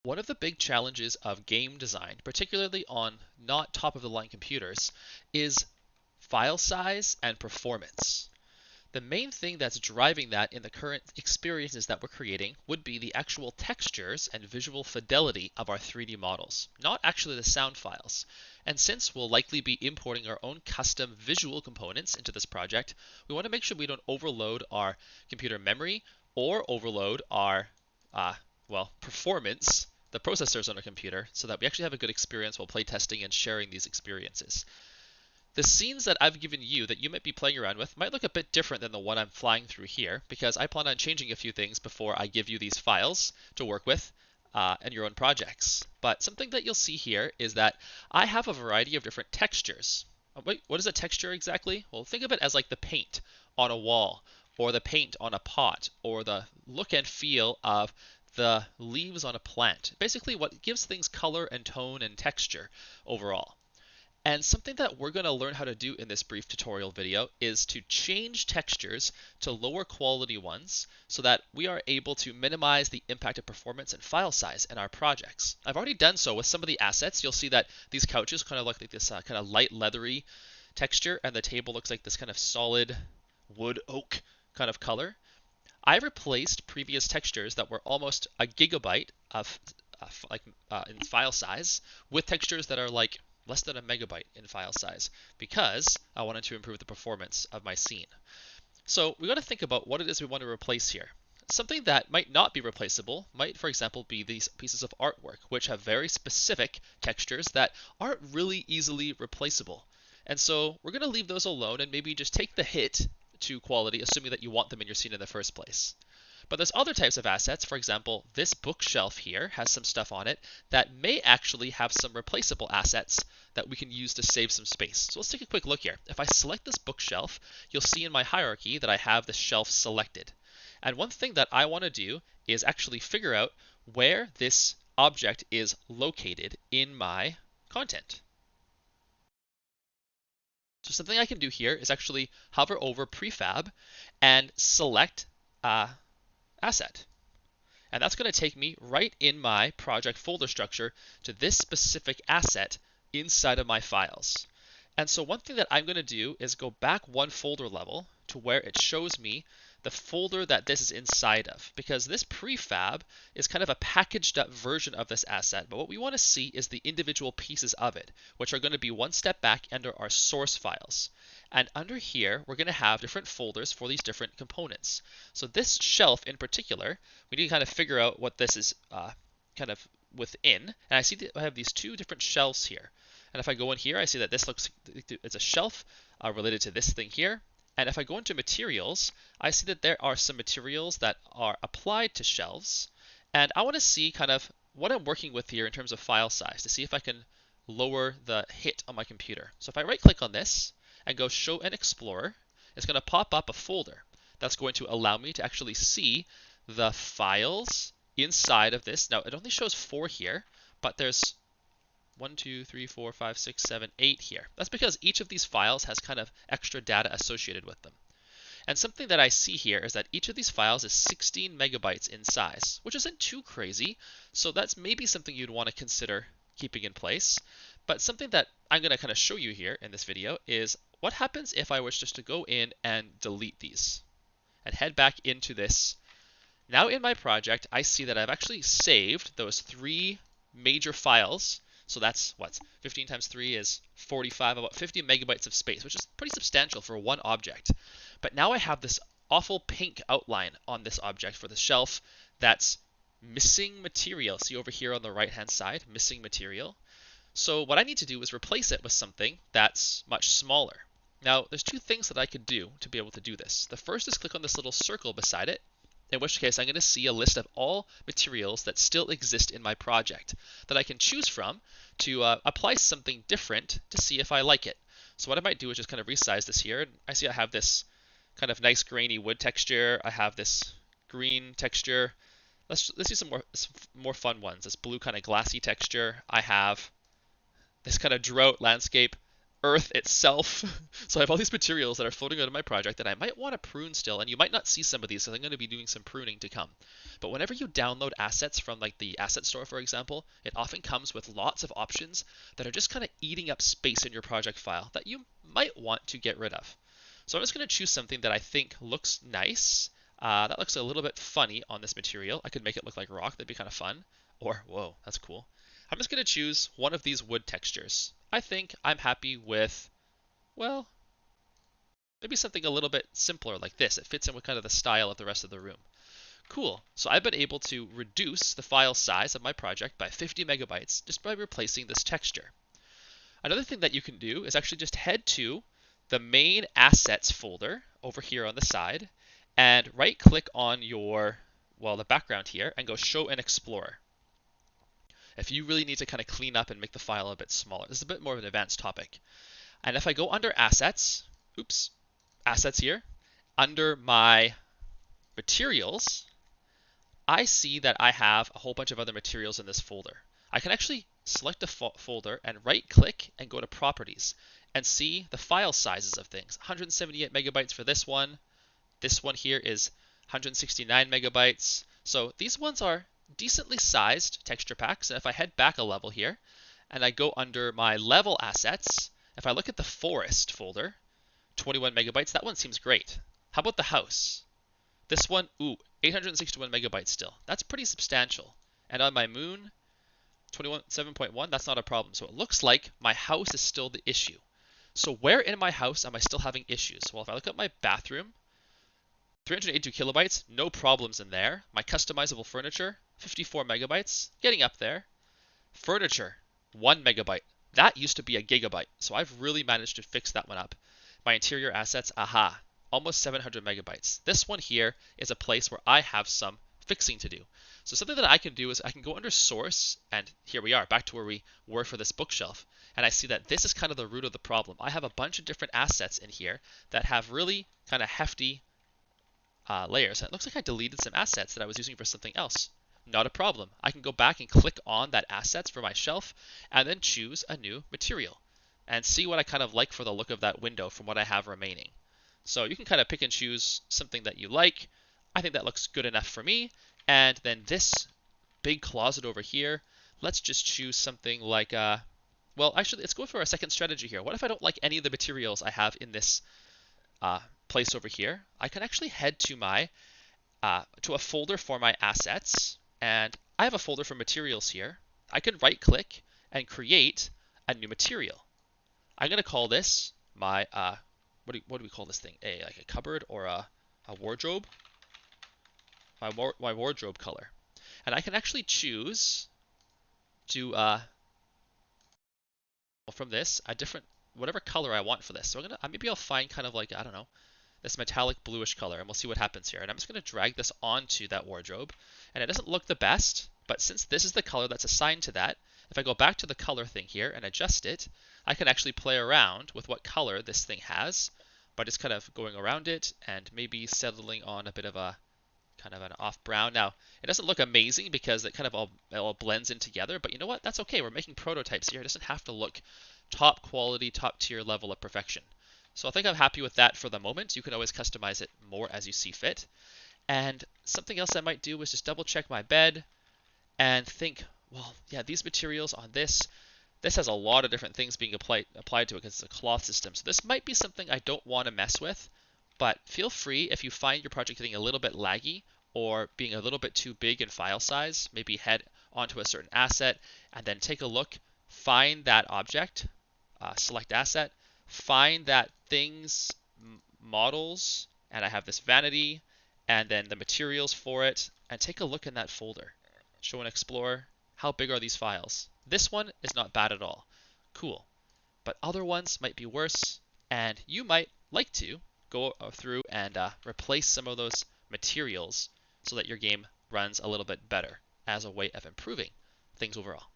One of the big challenges of game design, particularly on not top of the line computers, is file size and performance. The main thing that's driving that in the current experiences that we're creating would be the actual textures and visual fidelity of our 3D models, not actually the sound files. And since we'll likely be importing our own custom visual components into this project, we want to make sure we don't overload our computer memory or overload our, performance, the processors on our computer, so that we actually have a good experience while playtesting and sharing these experiences. The scenes that I've given you that you might be playing around with might look a bit different than the one I'm flying through here, because I plan on changing a few things before I give you these files to work with and your own projects. But something that you'll see here is that I have a variety of different textures. Wait, what is a texture exactly? Well, think of it as like the paint on a wall, or the paint on a pot, or the look and feel of the leaves on a plant. Basically, what gives things color and tone and texture overall. And something that we're going to learn how to do in this brief tutorial video is to change textures to lower quality ones so that we are able to minimize the impact of performance and file size in our projects. I've already done so with some of the assets. You'll see that these couches kind of look like this kind of light leathery texture, and the table looks like this kind of solid wood oak kind of color. I replaced previous textures that were almost a gigabyte of in file size with textures that are like less than a megabyte in file size because I wanted to improve the performance of my scene. So we got to think about what it is we want to replace here. Something that might not be replaceable might, for example, be these pieces of artwork, which have very specific textures that aren't really easily replaceable. And so we're going to leave those alone and maybe just take the hit to quality, assuming that you want them in your scene in the first place. But there's other types of assets. For example, this bookshelf here has some stuff on it that may actually have some replaceable assets that we can use to save some space. So let's take a quick look here. If I select this bookshelf, you'll see in my hierarchy that I have the shelf selected. And one thing that I want to do is actually figure out where this object is located in my content. So something I can do here is actually hover over prefab and select asset. And that's going to take me right in my project folder structure to this specific asset inside of my files. And so one thing that I'm going to do is go back one folder level to where it shows me the folder that this is inside of, because this prefab is kind of a packaged up version of this asset, but what we want to see is the individual pieces of it, which are going to be one step back under our source files. And under here, we're going to have different folders for these different components. So this shelf in particular, we need to kind of figure out what this is kind of within. And I see that I have these two different shelves here. And if I go in here, I see that this looks, it's a shelf related to this thing here. And if I go into materials, I see that there are some materials that are applied to shelves. And I want to see kind of what I'm working with here in terms of file size to see if I can lower the hit on my computer. So if I right click on this and go show and explorer, it's going to pop up a folder that's going to allow me to actually see the files inside of this. Now it only shows 4 here, but there's 1, 2, 3, 4, 5, 6, 7, 8 here. That's because each of these files has kind of extra data associated with them. And something that I see here is that each of these files is 16 megabytes in size, which isn't too crazy. So that's maybe something you'd want to consider keeping in place. But something that I'm going to kind of show you here in this video is what happens if I was just to go in and delete these and head back into this. Now in my project, I see that I've actually saved those 3 major files. So that's what 15 times 3 is 45, about 50 megabytes of space, which is pretty substantial for one object. But now I have this awful pink outline on this object for the shelf that's missing material. See over here on the right hand side, missing material. So what I need to do is replace it with something that's much smaller. Now there's 2 things that I could do to be able to do this. The first is click on this little circle beside it, in which case I'm going to see a list of all materials that still exist in my project that I can choose from to apply something different to see if I like it. So what I might do is just kind of resize this here. I see I have this kind of nice grainy wood texture. I have this green texture. Let's do some more fun ones. This blue kind of glassy texture. I have this kind of drought landscape. earth itself. So I have all these materials that are floating out of my project that I might want to prune still, and you might not see some of these because I'm going to be doing some pruning to come. But whenever you download assets from like the asset store, for example, it often comes with lots of options that are just kind of eating up space in your project file that you might want to get rid of. So I'm just going to choose something that I think looks nice. That looks a little bit funny on this material. I could make it look like rock. That'd be kind of fun. Or, whoa, that's cool. I'm just going to choose one of these wood textures. I think I'm happy with, well, maybe something a little bit simpler like this. It fits in with kind of the style of the rest of the room. Cool. So I've been able to reduce the file size of my project by 50 megabytes just by replacing this texture. Another thing that you can do is actually just head to the main assets folder over here on the side and right click on your, well, the background here and go show and explorer. If you really need to kind of clean up and make the file a bit smaller. This is a bit more of an advanced topic. And if I go under assets, assets here, under my materials, I see that I have a whole bunch of other materials in this folder. I can actually select a folder and right click and go to properties and see the file sizes of things. 178 megabytes for this one. This one here is 169 megabytes. So these ones are decently sized texture packs. And if I head back a level here and I go under my level assets, if I look at the forest folder, 21 megabytes, that one seems great. How about the house? This one, 861 megabytes still. That's pretty substantial. And on my moon, 7.1, that's not a problem. So it looks like my house is still the issue. So where in my house am I still having issues? Well, if I look at my bathroom, 382 kilobytes, no problems in there. My customizable furniture, 54 megabytes, getting up there. Furniture, 1 megabyte. That used to be a gigabyte, so I've really managed to fix that one up. My interior assets, almost 700 megabytes. This one here is a place where I have some fixing to do. So something that I can do is I can go under source, and here we are, back to where we were for this bookshelf. And I see that this is kind of the root of the problem. I have a bunch of different assets in here that have really kind of hefty layers. And it looks like I deleted some assets that I was using for something else. Not a problem. I can go back and click on that assets for my shelf and then choose a new material and see what I kind of like for the look of that window from what I have remaining. So you can kind of pick and choose something that you like. I think that looks good enough for me. And then this big closet over here, let's just choose something like, well, actually, let's go for a second strategy here. What if I don't like any of the materials I have in this place over here? I can actually head to my to a folder for my assets, and I have a folder for materials here. I can right click and create a new material. I'm going to call this my what do we call this thing? Like a cupboard or a wardrobe? My wardrobe color. And I can actually choose to from this a different whatever color I want for this. So I'm gonna maybe I'll find kind of like, I don't know, this metallic bluish color, and we'll see what happens here. And I'm just going to drag this onto that wardrobe. And it doesn't look the best, but since this is the color that's assigned to that, if I go back to the color thing here and adjust it, I can actually play around with what color this thing has by just kind of going around it and maybe settling on a bit of a kind of an off brown. Now, it doesn't look amazing because it kind of all blends in together, but you know what? That's okay. We're making prototypes here. It doesn't have to look top quality, top tier level of perfection. So I think I'm happy with that for the moment. You can always customize it more as you see fit. And something else I might do is just double check my bed and think, well, yeah, these materials on this has a lot of different things being applied to it because it's a cloth system. So this might be something I don't want to mess with, but feel free if you find your project getting a little bit laggy or being a little bit too big in file size, maybe head onto a certain asset and then take a look, find that object, select asset, find that things models, and I have this vanity and then the materials for it, and take a look in that folder. Show and explore. How big are these files? This one is not bad at all. Cool. But other ones might be worse, and you might like to go through and replace some of those materials so that your game runs a little bit better as a way of improving things overall.